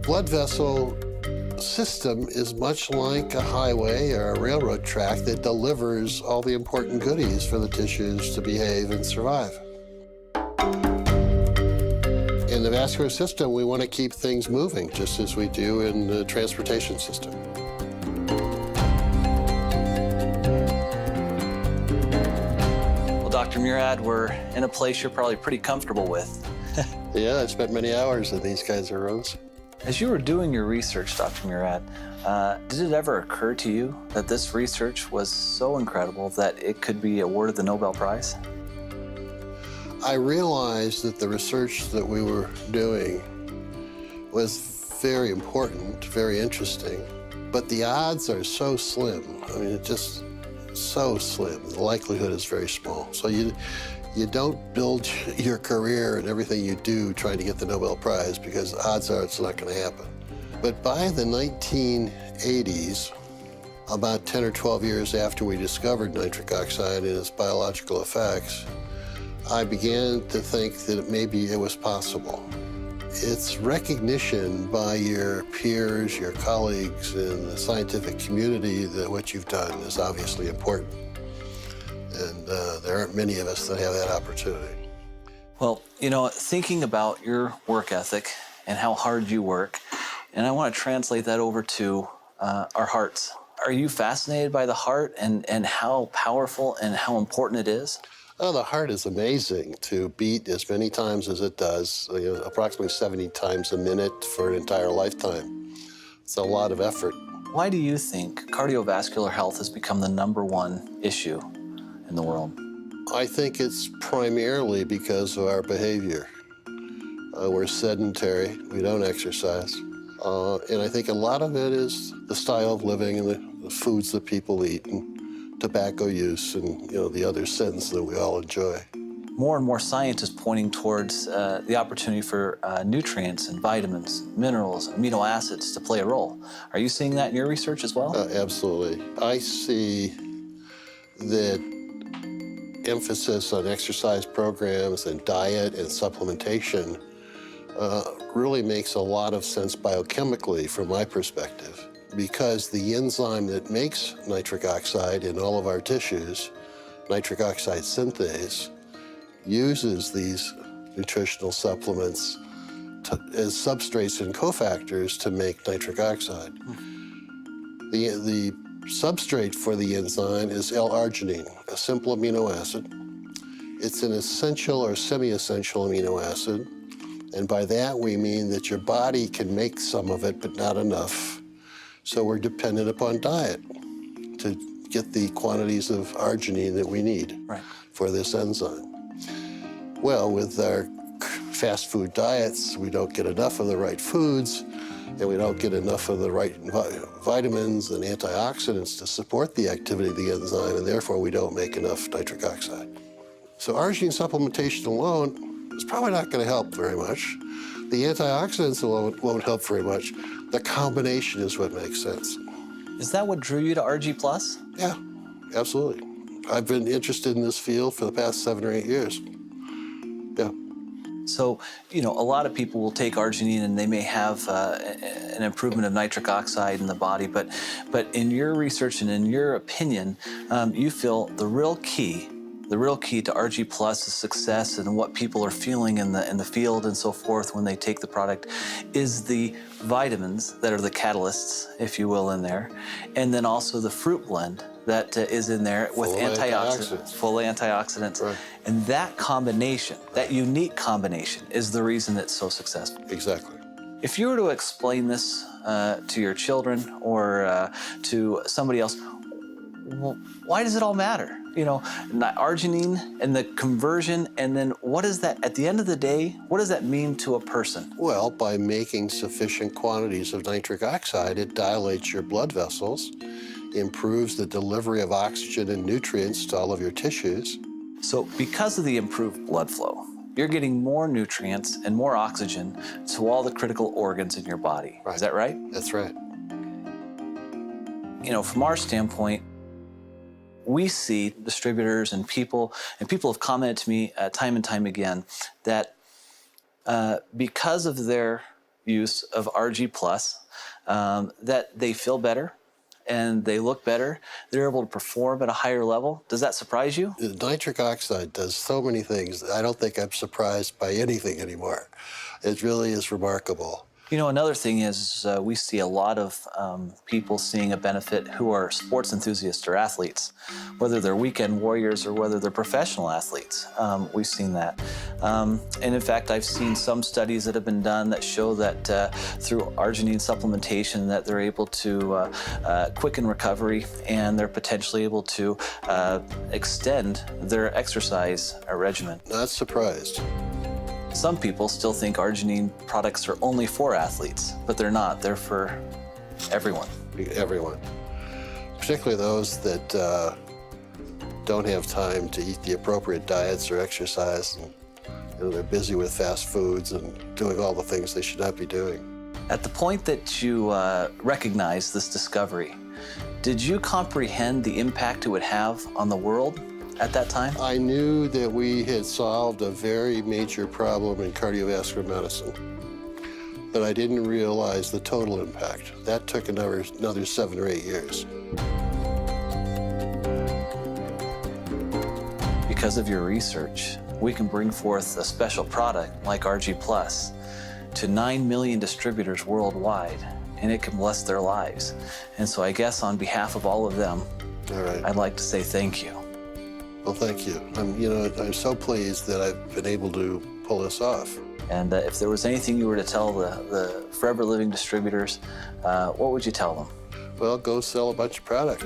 blood vessel system is much like a highway or a railroad track that delivers all the important goodies for the tissues to behave and survive. In the vascular system, we want to keep things moving, just as we do in the transportation system. Well, Dr. Murad, we're in a place you're probably pretty comfortable with. Yeah, I spent many hours in these kinds of rooms. As you were doing your research, Dr. Murad, did it ever occur to you that this research was so incredible that it could be awarded the Nobel Prize? I realized that the research that we were doing was very important, very interesting, but the odds are so slim. I mean, it's just so slim. The likelihood is very small. So you don't build your career and everything you do trying to get the Nobel Prize, because odds are it's not going to happen. But by the 1980s, about 10 or 12 years after we discovered nitric oxide and its biological effects, I began to think that maybe it was possible. It's recognition by your peers, your colleagues in the scientific community that what you've done is obviously important. And there aren't many of us that have that opportunity. Well, you know, thinking about your work ethic and how hard you work, and I want to translate that over to our hearts. Are you fascinated by the heart and how powerful and how important it is? Oh, the heart is amazing to beat as many times as it does, approximately 70 times a minute for an entire lifetime. It's a lot of effort. Why do you think cardiovascular health has become the #1 issue in the world? I think it's primarily because of our behavior. We're sedentary, we don't exercise. And I think a lot of it is the style of living and the foods that people eat and tobacco use and the other sins that we all enjoy. More and more science is pointing towards the opportunity for nutrients and vitamins, minerals, amino acids to play a role. Are you seeing that in your research as well? Absolutely. I see that emphasis on exercise programs and diet and supplementation really makes a lot of sense biochemically from my perspective, because the enzyme that makes nitric oxide in all of our tissues, nitric oxide synthase, uses these nutritional supplements as substrates and cofactors to make nitric oxide. The substrate for the enzyme is L-arginine, a simple amino acid. It's an essential or semi-essential amino acid, and by that we mean that your body can make some of it, but not enough. So we're dependent upon diet to get the quantities of arginine that we need for this enzyme. Well, with our fast food diets, we don't get enough of the right foods, and we don't get enough of the right vitamins and antioxidants to support the activity of the enzyme, and therefore we don't make enough nitric oxide. So arginine supplementation alone is probably not going to help very much. The antioxidants alone won't help very much. The combination is what makes sense. Is that what drew you to RG+? Yeah, absolutely. I've been interested in this field for the past 7 or 8 years. Yeah. So, a lot of people will take arginine and they may have an improvement of nitric oxide in the body, but in your research and in your opinion, you feel the real key to RG+'s success and what people are feeling in the field and so forth when they take the product is the vitamins that are the catalysts, if you will, in there, and then also the fruit blend that is in there with full antioxidants. Right. And that combination, that unique combination, is the reason it's so successful. Exactly. If you were to explain this to your children or to somebody else, well, why does it all matter? Arginine and the conversion, and then what is that, at the end of the day, what does that mean to a person? Well, by making sufficient quantities of nitric oxide, it dilates your blood vessels, improves the delivery of oxygen and nutrients to all of your tissues. So because of the improved blood flow, you're getting more nutrients and more oxygen to all the critical organs in your body. Right. Is that right? That's right. From our standpoint, we see distributors and people have commented to me time and time again that because of their use of RG Plus, that they feel better and they look better. They're able to perform at a higher level. Does that surprise you? Nitric oxide does so many things. I don't think I'm surprised by anything anymore. It really is remarkable. You know, another thing is we see a lot of people seeing a benefit who are sports enthusiasts or athletes, whether they're weekend warriors or whether they're professional athletes. We've seen that. And in fact, I've seen some studies that have been done that show that through arginine supplementation that they're able to quicken recovery and they're potentially able to extend their exercise regimen. Not surprised. Some people still think arginine products are only for athletes, but they're not. They're for everyone. Everyone. Particularly those that don't have time to eat the appropriate diets or exercise. And, they're busy with fast foods and doing all the things they should not be doing. At the point that you recognized this discovery, did you comprehend the impact it would have on the world at that time? I knew that we had solved a very major problem in cardiovascular medicine, but I didn't realize the total impact. That took another 7 or 8 years. Because of your research, we can bring forth a special product like RG Plus to 9 million distributors worldwide, and it can bless their lives. And so I guess on behalf of all of them, All right. I'd like to say thank you. Well, thank you. I'm so pleased that I've been able to pull this off. And if there was anything you were to tell the Forever Living distributors, what would you tell them? Well, go sell a bunch of product.